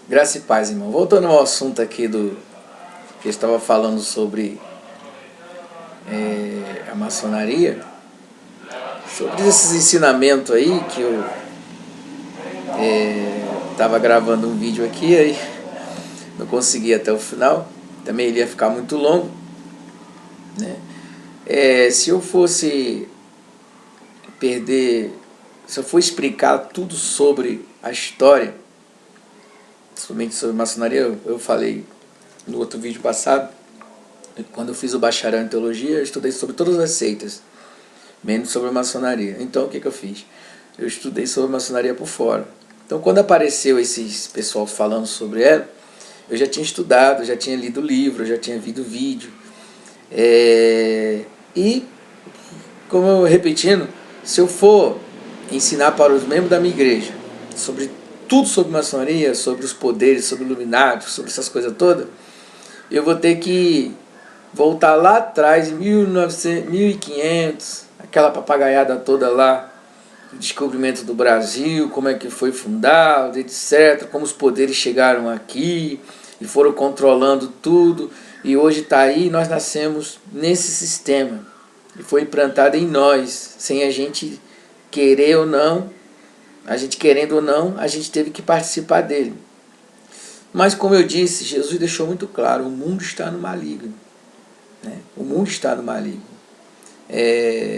Graça e paz, irmão. Voltando ao assunto aqui do que eu estava falando sobre a maçonaria, sobre esses ensinamentos aí que eu estava gravando um vídeo aqui, aí não consegui até o final, também ele ia ficar muito longo, né? Se eu fosse perder, se eu for explicar tudo sobre a história, somente sobre maçonaria, eu falei no outro vídeo passado, quando eu fiz o bacharel em teologia, eu estudei sobre todas as seitas, menos sobre a maçonaria. Então o que eu fiz? Eu estudei sobre a maçonaria por fora. Então quando apareceu esses pessoal falando sobre ela, eu já tinha estudado, já tinha lido livro, já tinha visto vídeo. E, como eu repetindo, se eu for ensinar para os membros da minha igreja sobre tudo sobre maçonaria, sobre os poderes, sobre Illuminati, sobre essas coisas todas, eu vou ter que voltar lá atrás, em 1900, 1500, aquela papagaiada toda lá, o descobrimento do Brasil, como é que foi fundado, etc., como os poderes chegaram aqui e foram controlando tudo, e hoje está aí, nós nascemos nesse sistema, e foi implantado em nós, sem a gente querer ou não, a gente querendo ou não, a gente teve que participar dele. Mas como eu disse, Jesus deixou muito claro, o mundo está no maligno. Né? O mundo está no maligno.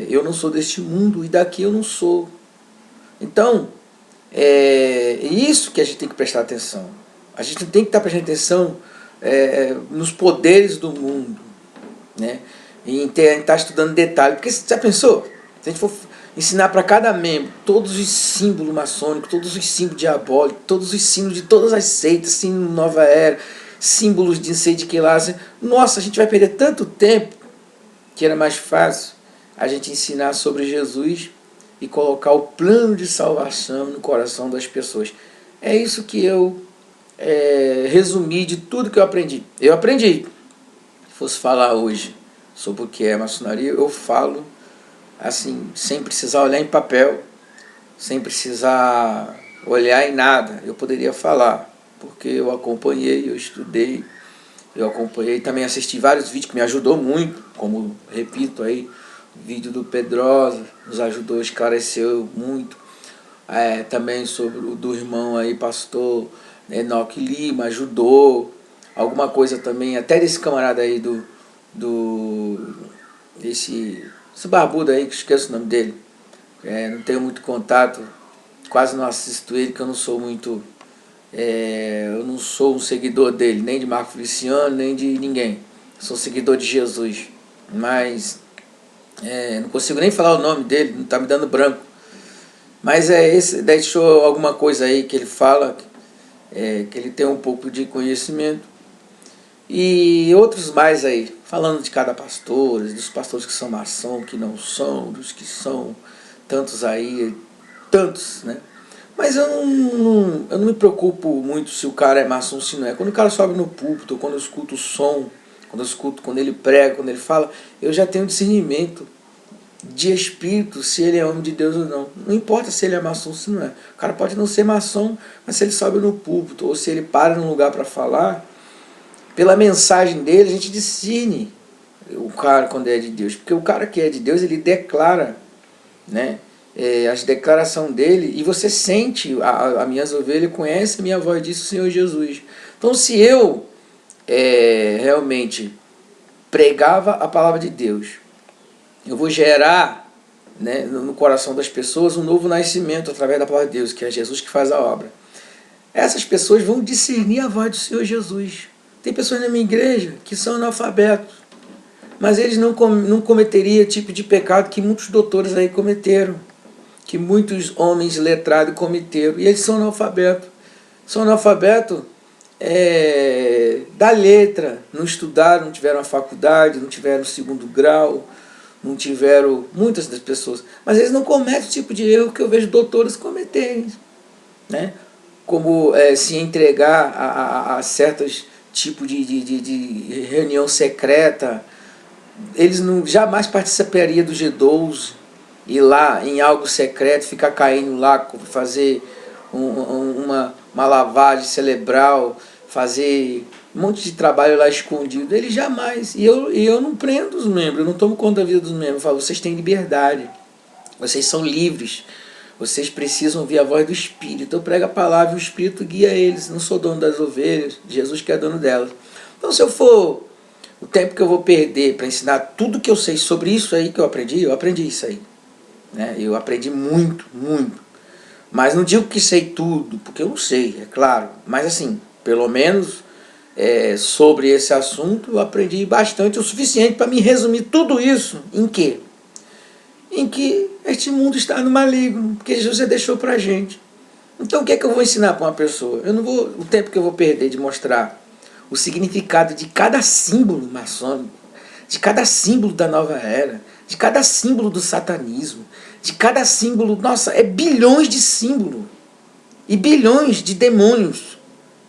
Eu não sou deste mundo e daqui eu não sou. Então, é isso que a gente tem que prestar atenção. A gente não tem que estar prestando atenção nos poderes do mundo, né? E estar estudando detalhe. Porque você já pensou? Se a gente for ensinar para cada membro todos os símbolos maçônicos, todos os símbolos diabólicos, todos os símbolos de todas as seitas, símbolo Nova Era, símbolos de não sei de que lá, nossa, a gente vai perder tanto tempo que era mais fácil a gente ensinar sobre Jesus e colocar o plano de salvação no coração das pessoas. É isso que eu resumi de tudo que eu aprendi. Eu aprendi. Se fosse falar hoje sobre o que é maçonaria, eu falo assim, sem precisar olhar em papel, sem precisar olhar em nada. Eu poderia falar, porque eu acompanhei, eu estudei, eu acompanhei, também assisti vários vídeos que me ajudou muito, como, repito aí, o vídeo do Pedrosa, nos ajudou, esclareceu muito. Também sobre o do irmão aí, pastor Enoque Lima, ajudou. Alguma coisa também, até desse camarada aí esse barbudo aí, que esqueço o nome dele. Não tenho muito contato, quase não assisto ele, que eu não sou muito... eu não sou um seguidor dele, nem de Marco Feliciano, nem de ninguém. Sou seguidor de Jesus. Mas não consigo nem falar o nome dele, não está me dando branco. Mas esse deixou alguma coisa aí que ele fala, que ele tem um pouco de conhecimento. E outros mais aí, falando de cada pastor, dos pastores que são maçom, que não são, dos que são, tantos aí, tantos, né? Mas eu não me preocupo muito se o cara é maçom ou se não é. Quando o cara sobe no púlpito, quando eu escuto o som, quando eu escuto, quando ele prega, quando ele fala, eu já tenho discernimento de espírito, se ele é homem de Deus ou não. Não importa se ele é maçom ou se não é. O cara pode não ser maçom, mas se ele sobe no púlpito, ou se ele para num lugar para falar, pela mensagem dele a gente discerne o cara quando é de Deus. Porque o cara que é de Deus, ele declara, né? As declarações dele, e você sente, as minhas ovelhas conhecem a minha voz, disse o Senhor Jesus. Então se eu realmente pregava a palavra de Deus, eu vou gerar, né, no coração das pessoas um novo nascimento através da palavra de Deus, que é Jesus que faz a obra. Essas pessoas vão discernir a voz do Senhor Jesus. Tem pessoas na minha igreja que são analfabetos, mas eles não cometeriam o tipo de pecado que muitos doutores aí cometeram, que muitos homens letrados cometeram, e eles são analfabetos. São analfabetos da letra, não estudaram, não tiveram a faculdade, não tiveram o segundo grau, não tiveram, muitas das pessoas, mas eles não cometem o tipo de erro que eu vejo doutores cometerem, né? Como se entregar a certos tipos de reunião secreta. Eles jamais participariam do G12, ir lá em algo secreto, ficar caindo lá, fazer uma lavagem cerebral, fazer um monte de trabalho lá escondido. Ele jamais. E eu não prendo os membros, eu não tomo conta da vida dos membros. Eu falo, vocês têm liberdade, vocês são livres, vocês precisam ouvir a voz do Espírito. Eu prego a palavra e o Espírito guia eles. Não sou dono das ovelhas, Jesus que é dono delas. Então, se eu for, o tempo que eu vou perder para ensinar tudo que eu sei sobre isso aí que eu aprendi isso aí. Né? Eu aprendi muito, muito. Mas não digo que sei tudo, porque eu não sei, é claro. Mas assim, pelo menos sobre esse assunto eu aprendi bastante, o suficiente para me resumir tudo isso em quê? Em que este mundo está no maligno, porque Jesus já deixou para a gente. Então o que é que eu vou ensinar para uma pessoa? Eu não vou, o tempo que eu vou perder de mostrar o significado de cada símbolo maçônico, de cada símbolo da nova era, de cada símbolo do satanismo, de cada símbolo, nossa, é bilhões de símbolos e bilhões de demônios.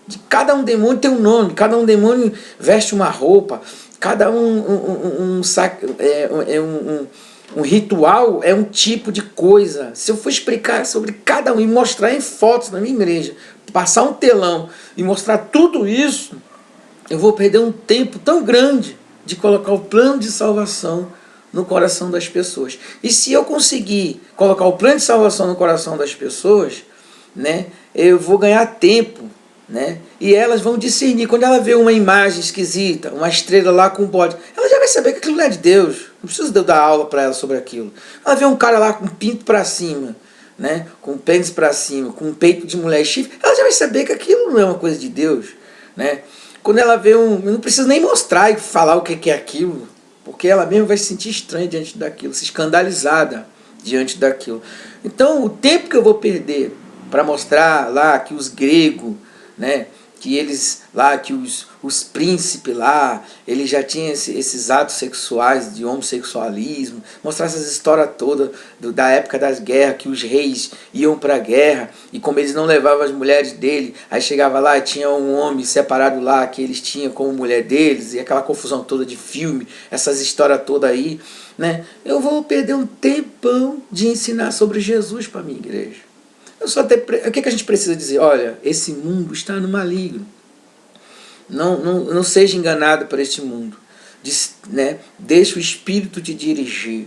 De cada um demônio tem um nome, cada um demônio veste uma roupa, cada um ritual é um tipo de coisa. Se eu for explicar sobre cada um e mostrar em fotos na minha igreja, passar um telão e mostrar tudo isso, eu vou perder um tempo tão grande de colocar o plano de salvação no coração das pessoas. E se eu conseguir colocar o plano de salvação no coração das pessoas, né, eu vou ganhar tempo, né, e elas vão discernir. Quando ela vê uma imagem esquisita, uma estrela lá com um bode, ela já vai saber que aquilo não é de Deus. Não precisa eu dar aula para ela sobre aquilo. Ela vê um cara lá com o pinto para cima, né, com o pênis para cima, com um peito de mulher e chifre, ela já vai saber que aquilo não é uma coisa de Deus, né? Quando ela vê eu não preciso nem mostrar e falar o que é aquilo, porque ela mesma vai se sentir estranha diante daquilo, se escandalizada diante daquilo. Então, o tempo que eu vou perder para mostrar lá que os gregos, né, que eles lá, que os príncipes lá, eles já tinham esses atos sexuais de homossexualismo, mostrar essas histórias todas da época das guerras, que os reis iam para a guerra e como eles não levavam as mulheres dele, aí chegava lá e tinha um homem separado lá que eles tinham como mulher deles, e aquela confusão toda de filme, essas histórias todas aí, né? Eu vou perder um tempão de ensinar sobre Jesus para a minha igreja. O que a gente precisa dizer? Olha, esse mundo está no maligno. Não seja enganado por este mundo. Né? Deixa o Espírito te dirigir.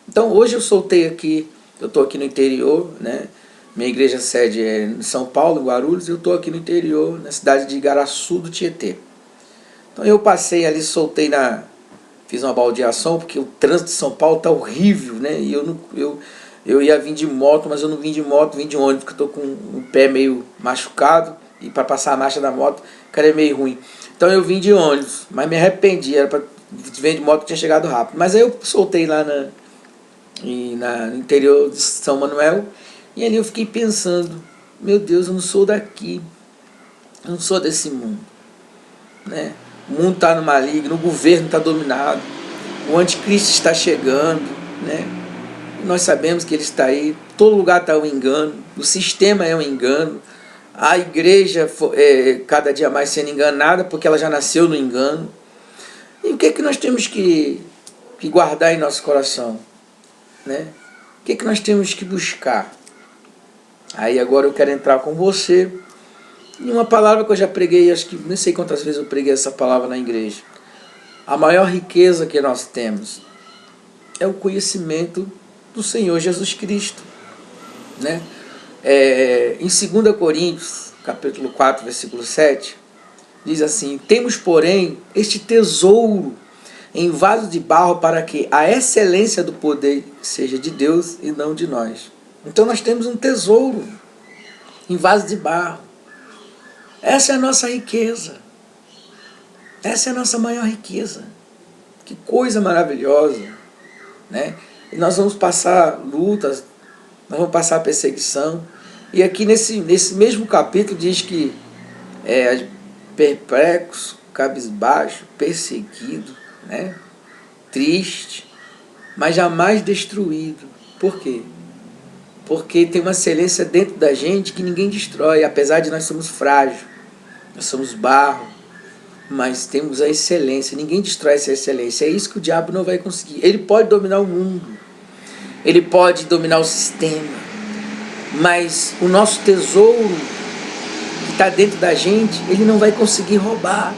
Então hoje eu soltei aqui, eu estou aqui no interior, né? Minha igreja sede é em São Paulo, em Guarulhos, eu estou aqui no interior, na cidade de Igaraçu do Tietê. Então eu passei ali, fiz uma baldeação, porque o trânsito de São Paulo está horrível, né? E eu ia vir de moto, mas eu não vim de moto, vim de ônibus, porque eu estou com o pé meio machucado, e para passar a marcha da moto, cara, é meio ruim. Então eu vim de ônibus, mas me arrependi, era para vir de moto que tinha chegado rápido. Mas aí eu soltei lá no interior de São Manuel, e ali eu fiquei pensando, meu Deus, eu não sou daqui, eu não sou desse mundo, né? O mundo está no maligno, o governo está dominado, o anticristo está chegando, né? Nós sabemos que ele está aí, todo lugar está um engano, o sistema é um engano, a igreja cada dia mais sendo enganada porque ela já nasceu no engano. E o que é que nós temos que guardar em nosso coração? Né? O que é que nós temos que buscar? Aí agora eu quero entrar com você em uma palavra que eu já preguei, acho que nem sei quantas vezes eu preguei essa palavra na igreja. A maior riqueza que nós temos é o conhecimento do Senhor Jesus Cristo, né? Em 2 Coríntios, capítulo 4, versículo 7, diz assim: temos, porém, este tesouro em vaso de barro para que a excelência do poder seja de Deus e não de nós. Então nós temos um tesouro em vaso de barro. Essa é a nossa riqueza. Essa é a nossa maior riqueza. Que coisa maravilhosa, né? E nós vamos passar lutas, nós vamos passar perseguição. E aqui nesse mesmo capítulo diz que perplexo, cabisbaixo, perseguido, né? Triste, mas jamais destruído. Por quê? Porque tem uma excelência dentro da gente que ninguém destrói, apesar de nós somos frágeis, nós somos barro, mas temos a excelência, ninguém destrói essa excelência. É isso que o diabo não vai conseguir. Ele pode dominar o mundo, ele pode dominar o sistema, mas o nosso tesouro que está dentro da gente, ele não vai conseguir roubar,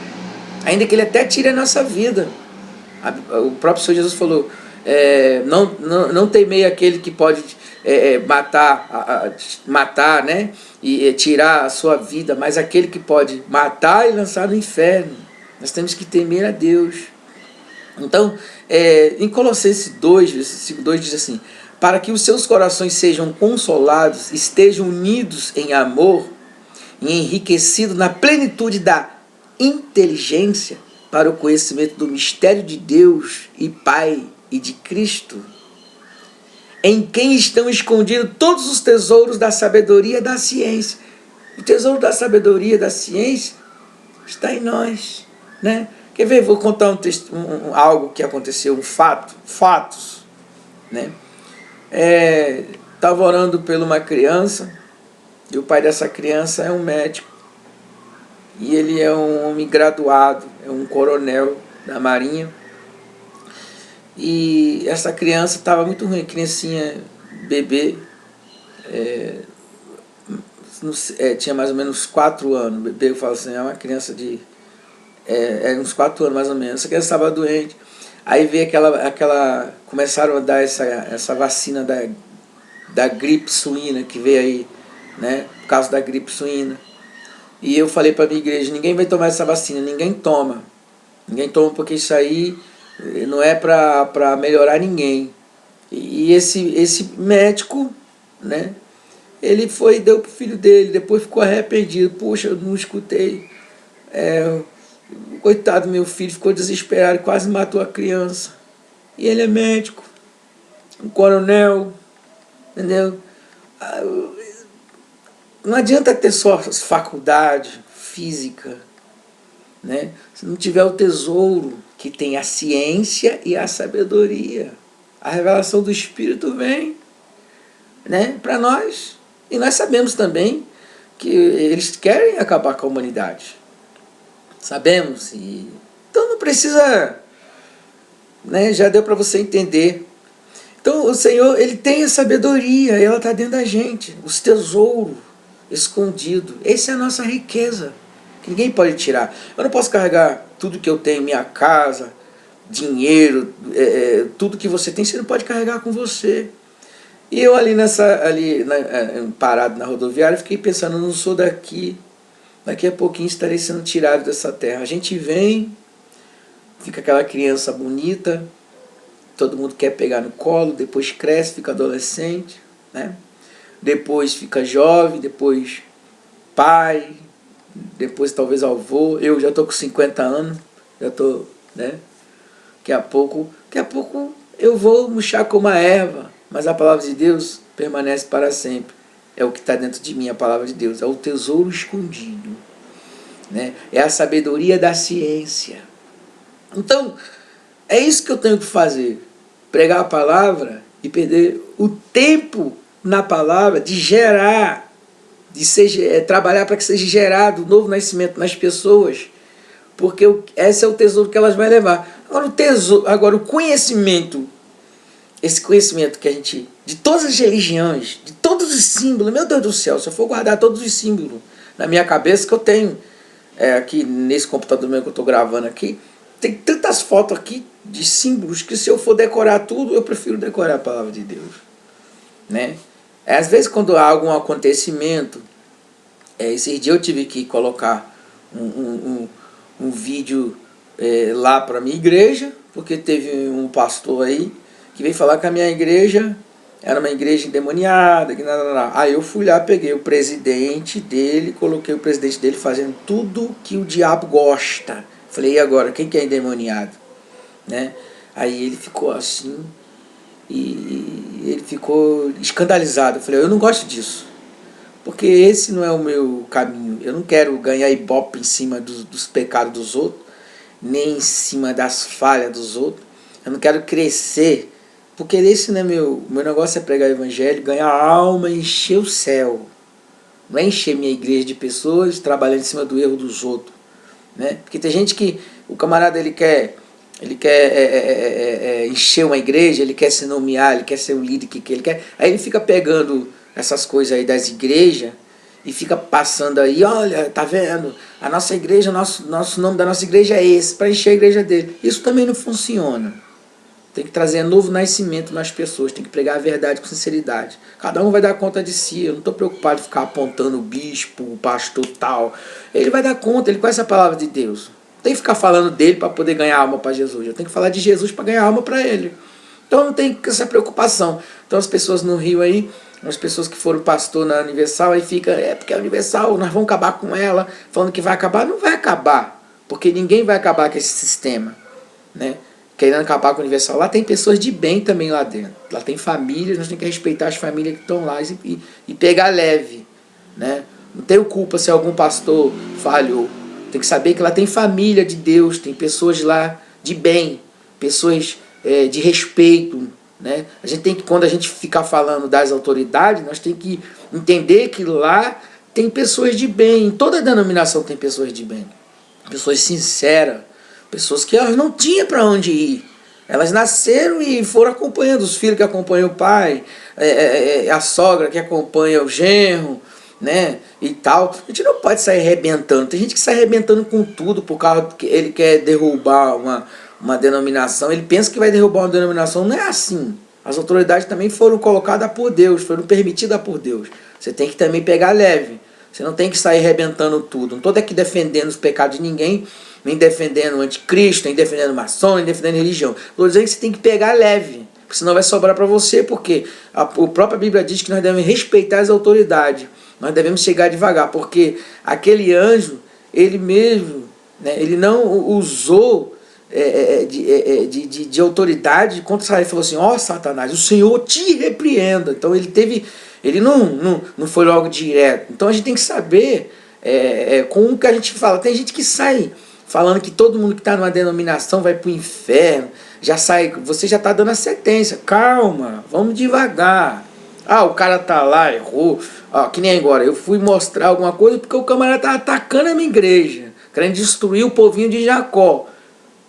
ainda que ele até tire a nossa vida. O próprio Senhor Jesus falou, não temei aquele que pode matar, né, e tirar a sua vida, mas aquele que pode matar e lançar no inferno. Nós temos que temer a Deus. Então, em Colossenses 2, versículo 2 diz assim: para que os seus corações sejam consolados, estejam unidos em amor e enriquecidos na plenitude da inteligência para o conhecimento do mistério de Deus e Pai e de Cristo, em quem estão escondidos todos os tesouros da sabedoria e da ciência. O tesouro da sabedoria e da ciência está em nós, né? Quer ver? Vou contar algo que aconteceu, fatos, né? Estava orando por uma criança, e o pai dessa criança é um médico, e ele é um homem graduado, é um coronel da Marinha, e essa criança estava muito ruim, criancinha, bebê, tinha mais ou menos 4 anos, bebê, eu falo assim, é uma criança de uns 4 anos mais ou menos, essa criança estava doente. Aí veio começaram a dar essa vacina da gripe suína que veio aí, né, por causa da gripe suína. E eu falei para a minha igreja, ninguém vai tomar essa vacina, ninguém toma porque isso aí não é para melhorar ninguém. E esse médico, né, ele foi e deu pro filho dele, depois ficou arrependido, puxa, eu não escutei, coitado do meu filho, ficou desesperado, quase matou a criança. E ele é médico, um coronel, entendeu? Não adianta ter só faculdade física, né? Se não tiver o tesouro, que tem a ciência e a sabedoria. A revelação do Espírito vem, né, para nós. E nós sabemos também que eles querem acabar com a humanidade. Sabemos. Então não precisa, né, já deu para você entender. Então o Senhor, ele tem a sabedoria, ela está dentro da gente, os tesouros escondidos. Essa é a nossa riqueza, que ninguém pode tirar. Eu não posso carregar tudo que eu tenho, minha casa, dinheiro, tudo que você tem, você não pode carregar com você. E eu parado na rodoviária, fiquei pensando, eu não sou daqui a pouquinho estarei sendo tirado dessa terra. A gente vem, fica aquela criança bonita, todo mundo quer pegar no colo, depois cresce, fica adolescente, né? Depois fica jovem, depois pai, depois talvez avô. Eu já estou com 50 anos, já estou, né? Daqui a pouco eu vou murchar como a erva, mas a palavra de Deus permanece para sempre. É o que está dentro de mim, a palavra de Deus, é o tesouro escondido, né? É a sabedoria da ciência. Então, é isso que eu tenho que fazer, pregar a palavra e perder o tempo na palavra, de gerar, trabalhar para que seja gerado um novo nascimento nas pessoas, porque esse é o tesouro que elas vão levar. Agora o conhecimento, esse conhecimento que a gente, de todas as religiões, de todos os símbolos, meu Deus do céu, se eu for guardar todos os símbolos na minha cabeça, que eu tenho aqui nesse computador meu que eu estou gravando aqui, tem tantas fotos aqui de símbolos que se eu for decorar tudo, eu prefiro decorar a palavra de Deus, né? Às vezes quando há algum acontecimento, esses dias eu tive que colocar um vídeo lá para a minha igreja, porque teve um pastor aí que veio falar que a minha igreja era uma igreja endemoniada, que nada. Aí eu fui lá, peguei o presidente dele, coloquei o presidente dele fazendo tudo que o diabo gosta. Falei, e agora, quem que é endemoniado? Né? Aí ele ficou assim, e ele ficou escandalizado. Eu falei, eu não gosto disso, porque esse não é o meu caminho. Eu não quero ganhar ibope em cima dos pecados dos outros, nem em cima das falhas dos outros. Eu não quero crescer, porque esse não é meu negócio. É pregar o evangelho, ganhar alma, encher o céu. Não é encher minha igreja de pessoas trabalhando em cima do erro dos outros, né? Porque tem gente que o camarada ele quer encher uma igreja, ele quer se nomear, ele quer ser um líder, que ele quer. Aí ele fica pegando essas coisas aí das igrejas e fica passando aí, olha, tá vendo? A nossa igreja, nosso nome da nossa igreja é esse, para encher a igreja dele. Isso também não funciona. Tem que trazer novo nascimento nas pessoas, tem que pregar a verdade com sinceridade. Cada um vai dar conta de si, eu não estou preocupado em ficar apontando o bispo, o pastor tal. Ele vai dar conta, ele conhece a palavra de Deus. Tem que ficar falando dele para poder ganhar alma para Jesus. Eu tenho que falar de Jesus para ganhar alma para ele. Então não tem essa preocupação. Então as pessoas no Rio aí, as pessoas que foram pastor na Universal, aí fica, porque a Universal, nós vamos acabar com ela, falando que vai acabar. Não vai acabar, porque ninguém vai acabar com esse sistema, né? Querendo acabar com a Universal. Lá tem pessoas de bem também lá dentro. Lá tem famílias, nós temos que respeitar as famílias que estão lá e pegar leve, né? Não tenho culpa se algum pastor falhou. Tem que saber que lá tem família de Deus, tem pessoas lá de bem, pessoas de respeito, né? A gente tem que, quando a gente ficar falando das autoridades, nós temos que entender que lá tem pessoas de bem. Em toda denominação tem pessoas de bem, pessoas sinceras, pessoas que elas não tinham para onde ir. Elas nasceram e foram acompanhando os filhos que acompanham o pai, a sogra que acompanha o genro, né, e tal. A gente não pode sair arrebentando. Tem gente que sai arrebentando com tudo por causa que ele quer derrubar uma denominação. Ele pensa que vai derrubar uma denominação. Não é assim. As autoridades também foram colocadas por Deus, foram permitidas por Deus. Você tem que também pegar leve. Você não tem que sair arrebentando tudo. Não estou aqui defendendo os pecados de ninguém, nem defendendo o anticristo, nem defendendo maçom, nem defendendo religião. Estou dizendo que você tem que pegar leve, porque senão vai sobrar para você, porque a própria Bíblia diz que nós devemos respeitar as autoridades. Nós devemos chegar devagar, porque aquele anjo, ele mesmo, né, ele não usou de autoridade contra Satanás. Ele falou assim, ó Satanás, o Senhor te repreenda. Então ele não foi logo direto. Então a gente tem que saber com o que a gente fala. Tem gente que sai falando que todo mundo que está numa denominação vai para o inferno, já sai, você já está dando a sentença. Calma, vamos devagar. Ah, o cara tá lá, errou. Ah, que nem agora, eu fui mostrar alguma coisa porque o camarada tá atacando a minha igreja, querendo destruir o povinho de Jacó.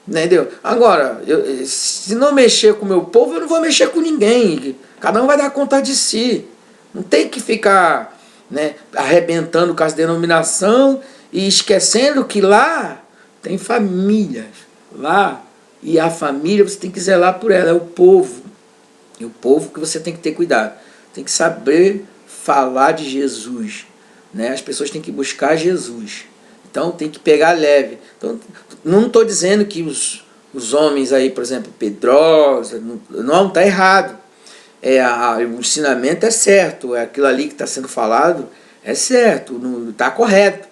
Entendeu? Agora, se não mexer com o meu povo, eu não vou mexer com ninguém. Cada um vai dar conta de si. Não tem que ficar, né, arrebentando com as denominações e esquecendo que lá tem famílias. Lá, e a família você tem que zelar por ela, é o povo. E o povo que você tem que ter cuidado. Tem que saber falar de Jesus, né? As pessoas têm que buscar Jesus. Então tem que pegar leve. Então, não estou dizendo que os homens aí, por exemplo, Pedrosa, não está errado. O ensinamento é certo, aquilo ali que está sendo falado é certo, está correto.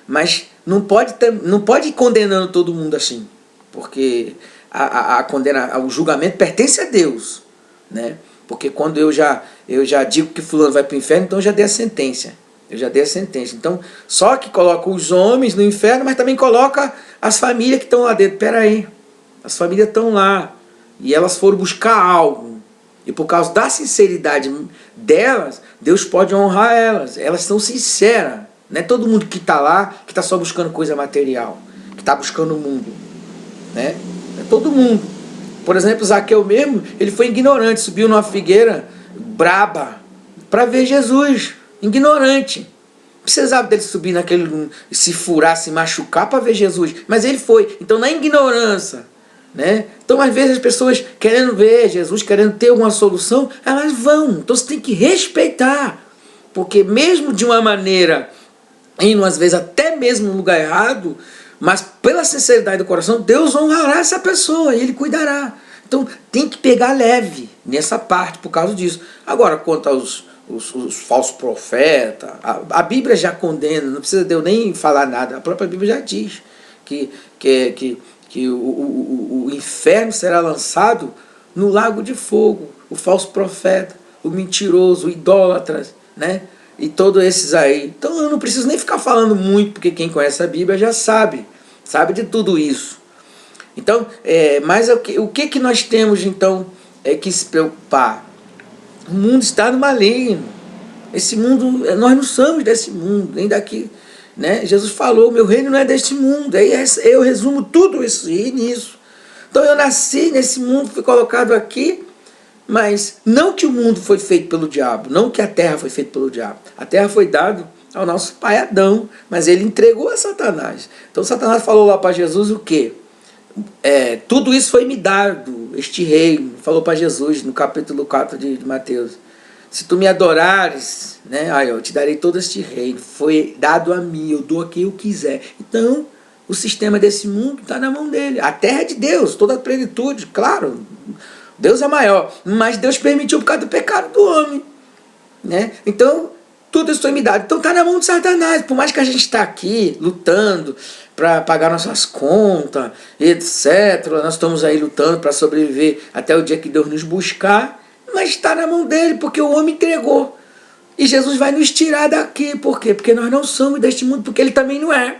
Mas não pode ir condenando todo mundo assim, porque o julgamento pertence a Deus, né? Porque quando eu já digo que fulano vai para o inferno, então eu já dei a sentença. Então, só que coloca os homens no inferno, mas também coloca as famílias que estão lá dentro. Espera aí, as famílias estão lá e elas foram buscar algo. E por causa da sinceridade delas, Deus pode honrar elas. Elas são sinceras. Não é todo mundo que está lá que está só buscando coisa material, que está buscando o mundo, né? É todo mundo. Por exemplo, Zaqueu mesmo, ele foi ignorante, subiu numa figueira braba para ver Jesus. Ignorante. Precisava dele subir naquele, se furar, se machucar para ver Jesus. Mas ele foi. Então, na ignorância, né? Então, às vezes, as pessoas querendo ver Jesus, querendo ter alguma solução, elas vão. Então, você tem que respeitar. Porque mesmo de uma maneira, indo às vezes até mesmo no lugar errado, mas pela sinceridade do coração, Deus honrará essa pessoa e Ele cuidará. Então, tem que pegar leve nessa parte por causa disso. Agora, quanto aos falsos profetas, a Bíblia já condena, não precisa de eu nem falar nada, a própria Bíblia já diz que o inferno será lançado no lago de fogo, o falso profeta, o mentiroso, o idólatra, né? E todos esses aí. Então eu não preciso nem ficar falando muito, porque quem conhece a Bíblia já sabe de tudo isso. Então, mas o que nós temos então que se preocupar? O mundo está no maligno. Esse mundo, nós não somos desse mundo, nem daqui, né? Jesus falou, meu reino não é deste mundo. Aí eu resumo tudo isso nisso. Então eu nasci nesse mundo, fui colocado aqui, Mas não que o mundo foi feito pelo diabo, não que a terra foi feita pelo diabo. A terra foi dada ao nosso pai Adão, mas ele entregou a Satanás. Então Satanás falou lá para Jesus o quê? Tudo isso foi me dado, este reino, falou para Jesus no capítulo 4 de Mateus. Se tu me adorares, né, eu te darei todo este reino, foi dado a mim, eu dou a quem eu quiser. Então, o sistema desse mundo está na mão dele. A terra é de Deus, toda a plenitude, claro, Deus é maior, mas Deus permitiu por causa do pecado do homem, né? Então, tudo isso foi me dado. Então está na mão de Satanás. Por mais que a gente está aqui lutando para pagar nossas contas, etc. Nós estamos aí lutando para sobreviver até o dia que Deus nos buscar, mas está na mão dele, porque o homem entregou. E Jesus vai nos tirar daqui. Por quê? Porque nós não somos deste mundo, porque ele também não é.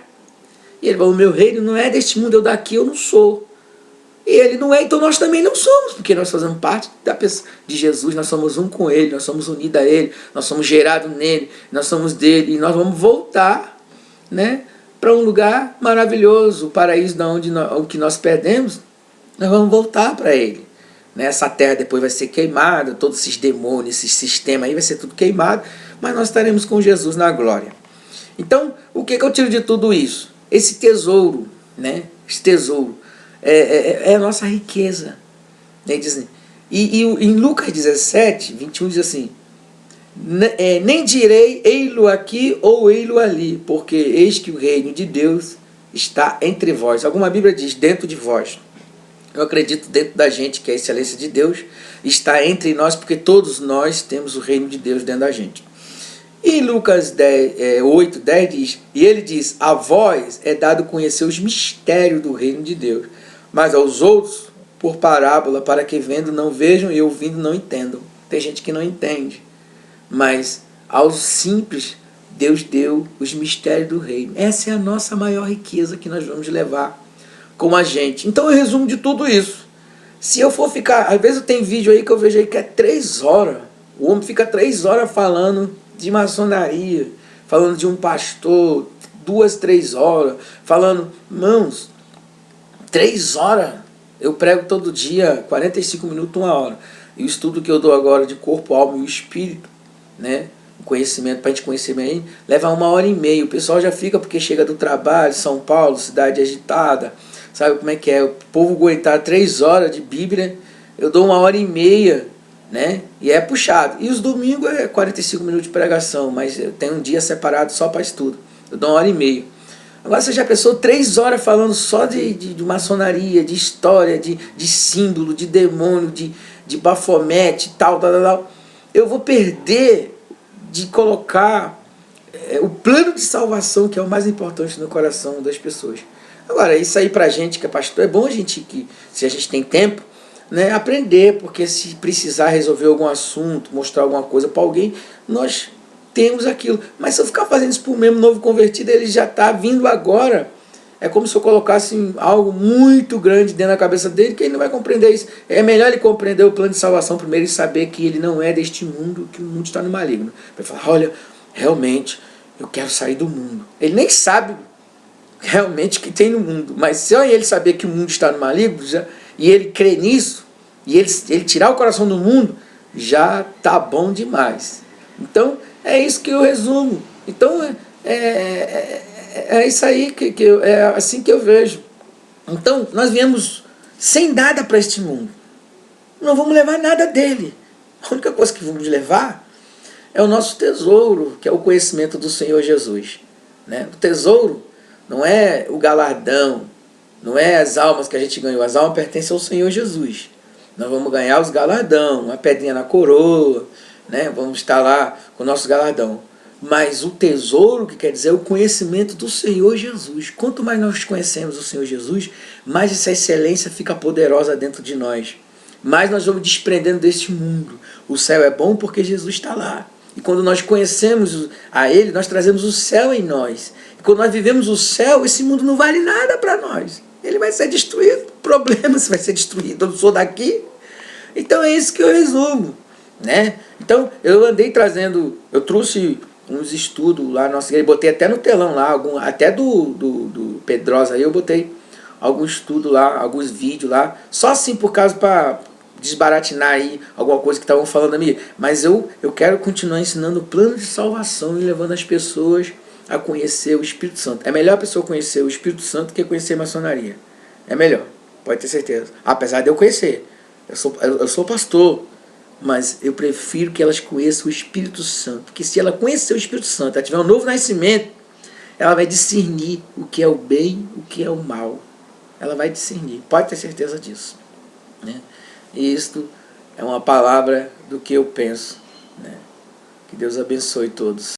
E ele falou, o meu reino não é deste mundo, eu daqui eu não sou. E ele não é, então nós também não somos, porque nós fazemos parte de Jesus, nós somos um com ele, nós somos unidos a ele, nós somos gerados nele, nós somos dele, e nós vamos voltar, né, para um lugar maravilhoso, o paraíso o que nós perdemos, nós vamos voltar para ele. Né? Essa terra depois vai ser queimada, todos esses demônios, esse sistema aí vai ser tudo queimado, mas nós estaremos com Jesus na glória. Então, o que eu tiro de tudo isso? Esse tesouro, né, esse tesouro, é a nossa riqueza. Né? E em Lucas 17, 21 diz assim, nem direi ei-lo aqui ou ei-lo ali, porque eis que o reino de Deus está entre vós. Alguma Bíblia diz dentro de vós. Eu acredito dentro da gente que a excelência de Deus está entre nós, porque todos nós temos o reino de Deus dentro da gente. E Lucas 8, 10 diz, e ele diz, a vós é dado conhecer os mistérios do reino de Deus, mas aos outros por parábola, para que vendo não vejam e ouvindo não entendam. Tem gente que não entende, mas aos simples Deus deu os mistérios do reino. Essa é a nossa maior riqueza que nós vamos levar com a gente. Então eu resumo de tudo isso. Se eu for ficar, às vezes tem vídeo aí que eu vejo aí que é 3 horas, o homem fica 3 horas falando de maçonaria, falando de um pastor, 2, 3 horas, falando, irmãos, 3 horas, eu prego todo dia, 45 minutos, 1 hora. E o estudo que eu dou agora de corpo, alma e espírito, né? O conhecimento, para a gente conhecer bem, leva 1h30. O pessoal já fica porque chega do trabalho, São Paulo, cidade agitada, sabe como é que é? O povo aguentar 3 horas de Bíblia, eu dou 1h30, né? E é puxado. E os domingos é 45 minutos de pregação, mas eu tenho um dia separado só para estudo. Eu dou 1h30. Agora você já pensou 3 horas falando só de maçonaria, de história, de símbolo, de demônio, de bafomete, tal. Eu vou perder de colocar o plano de salvação, que é o mais importante no coração das pessoas. Agora, isso aí pra gente que é pastor, é bom a gente, se a gente tem tempo, né, aprender, porque se precisar resolver algum assunto, mostrar alguma coisa para alguém, nós temos aquilo. Mas se eu ficar fazendo isso por mesmo novo convertido, ele já está vindo agora. É como se eu colocasse algo muito grande dentro da cabeça dele, que ele não vai compreender isso. É melhor ele compreender o plano de salvação primeiro e saber que ele não é deste mundo, que o mundo está no maligno. Vai falar, olha, realmente, eu quero sair do mundo. Ele nem sabe realmente o que tem no mundo, mas se ele saber que o mundo está no maligno, e ele crê nisso, e ele tirar o coração do mundo, já tá bom demais. Então, é isso que eu resumo. Então, é isso aí, é assim que eu vejo. Então, nós viemos sem nada para este mundo. Não vamos levar nada dele. A única coisa que vamos levar é o nosso tesouro, que é o conhecimento do Senhor Jesus. Né? O tesouro não é o galardão, não é as almas que a gente ganhou. As almas pertencem ao Senhor Jesus. Nós vamos ganhar os galardão, uma pedrinha na coroa, né? Vamos estar lá com o nosso galardão. Mas o tesouro, que quer dizer, é o conhecimento do Senhor Jesus. Quanto mais nós conhecemos o Senhor Jesus, mais essa excelência fica poderosa dentro de nós. Mais nós vamos desprendendo deste mundo. O céu é bom porque Jesus está lá. E quando nós conhecemos a Ele, nós trazemos o céu em nós. E quando nós vivemos o céu, esse mundo não vale nada para nós. Ele vai ser destruído. Problema se vai ser destruído. Eu não sou daqui. Então é isso que eu resumo. Né? Então eu andei trazendo, eu trouxe uns estudos lá na nossa igreja, botei até no telão lá, até do Pedrosa aí eu botei algum estudo lá, alguns vídeos lá, só assim por causa para desbaratinar aí alguma coisa que estavam falando a mim, mas eu quero continuar ensinando o plano de salvação e levando as pessoas a conhecer o Espírito Santo. É melhor a pessoa conhecer o Espírito Santo que conhecer a maçonaria. É melhor, pode ter certeza. Apesar de eu conhecer, eu sou pastor, mas eu prefiro que elas conheçam o Espírito Santo, porque se ela conhecer o Espírito Santo, ela tiver um novo nascimento, ela vai discernir o que é o bem, o que é o mal. Ela vai discernir, pode ter certeza disso, né? E isto é uma palavra do que eu penso, né? Que Deus abençoe todos.